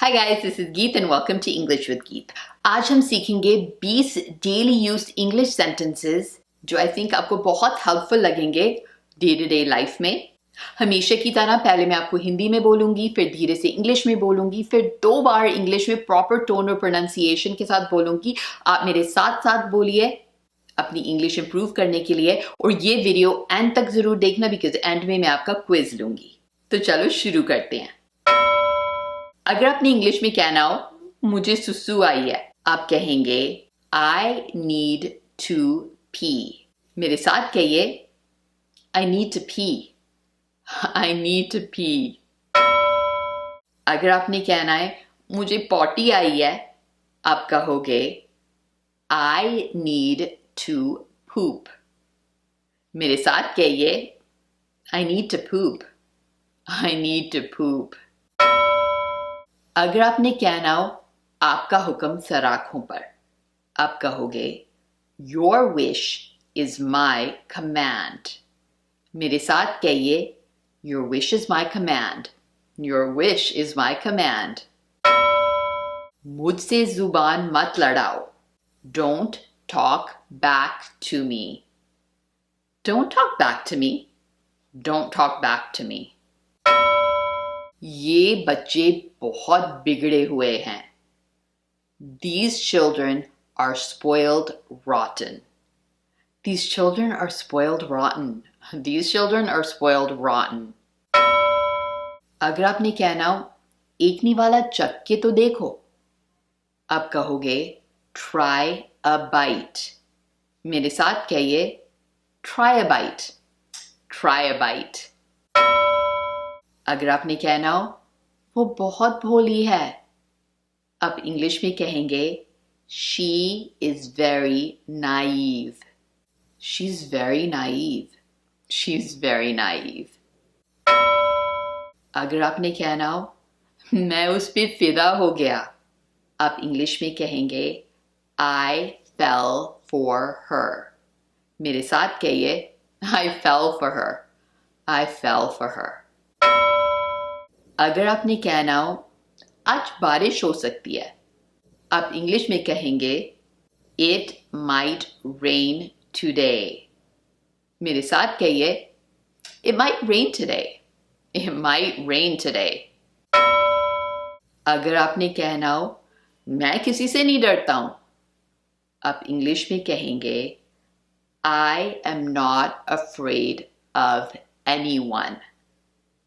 Hi guys, this is Geet and welcome to English with Geet. आज हम सीखेंगे 20 daily used English sentences जो I think आपको बहुत हेल्पफुल लगेंगे डे टू डे लाइफ में। हमेशा की तरह पहले मैं आपको हिंदी में बोलूंगी, फिर धीरे से इंग्लिश में बोलूंगी, फिर 2 बार इंग्लिश में प्रॉपर टोन और प्रोनाउंसिएशन के साथ बोलूंगी। आप मेरे साथ साथ बोलिए अपनी इंग्लिश इंप्रूव करने के लिए, और ये वीडियो एंड तक जरूर देखना बिकॉज एंड में मैं आपका क्विज लूंगी। तो चलो शुरू करते हैं। अगर आपने इंग्लिश में कहना हो मुझे सुसु आई है, आप कहेंगे I need to pee। मेरे साथ कहिए I need to pee। I need to pee। अगर आपने कहना है मुझे पॉटी आई है, आप कहोगे I need to poop। मेरे साथ कहिए I need to poop। I need to poop। अगर आपने कहना हो आपका हुक्म सराखों पर, आप कहोगे Your wish is my command। मेरे साथ कहिए Your wish is my command। Your wish is my command। मुझसे जुबान मत लड़ाओ। Don't talk back to me। Don't talk back to me। Don't talk back to me। ये बच्चे बहुत बिगड़े हुए हैं। These children are spoiled rotten। These children are spoiled rotten। These children are spoiled rotten। अगर आपने कहना हो एक नी वाला चख के तो देखो, आप कहोगे try a bite। मेरे साथ कहिए try a bite। Try a bite। अगर आपने कहना हो वो बहुत भोली है, आप इंग्लिश में कहेंगे She is very naive। She's very naive। She's very naive। अगर आपने कहना हो मैं उस पे फिदा हो गया, आप इंग्लिश में कहेंगे I fell for her। मेरे साथ कहिए I fell for her। I fell for her। अगर आपने कहना हो आज बारिश हो सकती है, आप इंग्लिश में कहेंगे It might rain today। मेरे साथ कहिए It might rain today। It might rain today। अगर आपने कहना हो मैं किसी से नहीं डरता हूं, आप इंग्लिश में कहेंगे I am not afraid of anyone।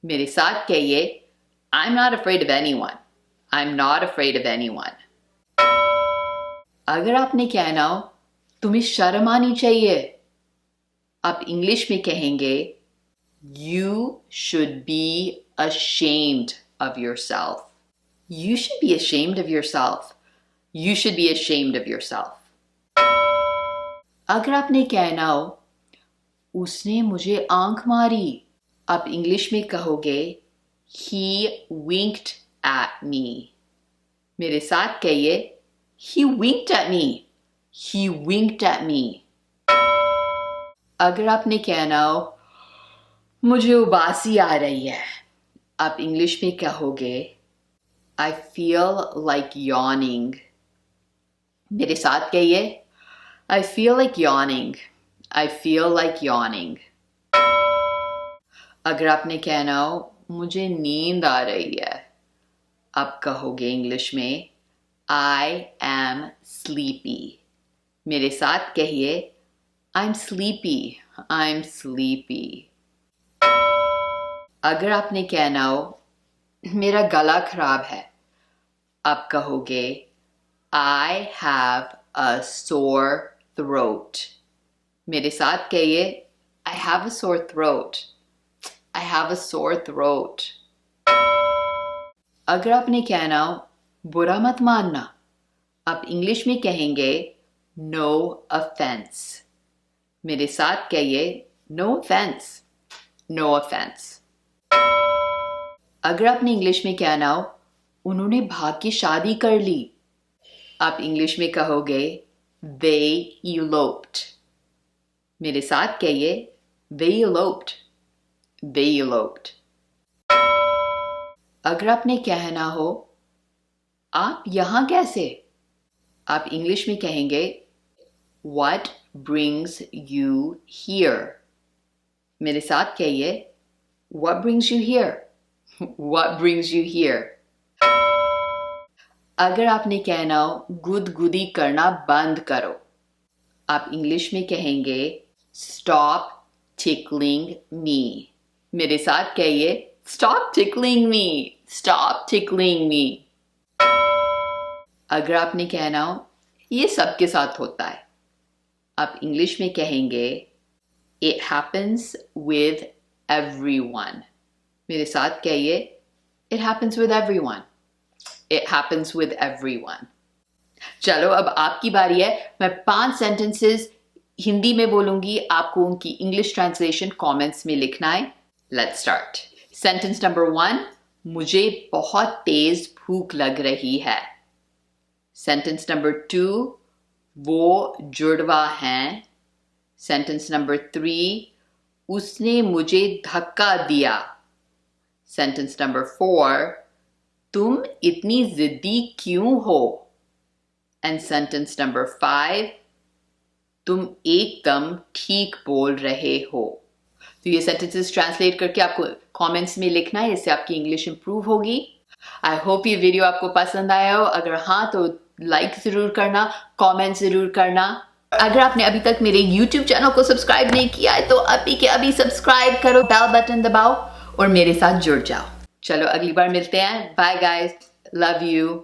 मेरे साथ कहिए I'm not afraid of anyone। I'm not afraid of anyone। अगर आपने कहना हो तुम्हें शर्म आनी चाहिए, आप इंग्लिश में कहेंगे You should be ashamed of yourself। You should be ashamed of yourself। You should be ashamed of yourself। अगर आपने कहना हो उसने मुझे आंख मारी, आप इंग्लिश में कहोगे He winked at me। मेरे साथ कहिए He winked at me। He winked at me। अगर आपने कहना हो मुझे उबासी आ रही है, आप इंग्लिश में कहोगे I feel like yawning। मेरे साथ कहिए I feel like yawning। I feel like yawning। अगर आपने कहना हो मुझे नींद आ रही है, आप कहोगे इंग्लिश में I am sleepy। मेरे साथ कहिए I'm sleepy। I'm sleepy। अगर आपने कहना हो मेरा गला खराब है, आप कहोगे I have a sore throat। मेरे साथ कहिए I have a sore throat। I have a sore throat। अगर आपने कहना हो बुरा मत मानना, आप इंग्लिश में कहेंगे No offense। मेरे साथ कहिए No offense। No offense। अगर आपने इंग्लिश में कहना हो उन्होंने भाग के शादी कर ली, आप इंग्लिश में कहोगे They eloped। मेरे साथ कहिए They eloped। They eloped। अगर आपने कहना हो आप यहाँ कैसे? आप इंग्लिश में कहेंगे What brings you here? मेरे साथ कहिए What brings you here? What brings you here? अगर आपने कहना हो गुदगुदी करना बंद करो, आप इंग्लिश में कहेंगे Stop tickling me. मेरे साथ कहिए Stop tickling me. Stop tickling me. अगर आपने कहना हो ये सबके साथ होता है, आप इंग्लिश में कहेंगे It happens with everyone. मेरे साथ कहिए It happens with everyone. It happens with everyone. चलो अब आपकी बारी है. मैं 5 सेंटेंसेस हिंदी में बोलूंगी, आपको उनकी इंग्लिश ट्रांसलेशन कमेंट्स में लिखना है. Let's start. Sentence number 1. मुझे बहुत तेज भूख लग रही है. Sentence number 2. वो जुड़वा हैं. Sentence number 3. उसने मुझे धक्का दिया. Sentence number 4. तुम इतनी जिद्दी क्यों हो? And sentence number 5. तुम एकदम ठीक बोल रहे हो. तो ये सेंटेंसेस ट्रांसलेट करके आपको कमेंट्स में लिखना है, इससे आपकी इंग्लिश इंप्रूव होगी. आई होप ये वीडियो आपको पसंद आया हो. अगर हाँ तो लाइक जरूर करना, कमेंट जरूर करना. अगर आपने अभी तक मेरे YouTube चैनल को सब्सक्राइब नहीं किया है तो अभी के अभी सब्सक्राइब करो, बेल बटन दबाओ और मेरे साथ जुड़ जाओ. चलो अगली बार मिलते हैं. Bye guys, love you.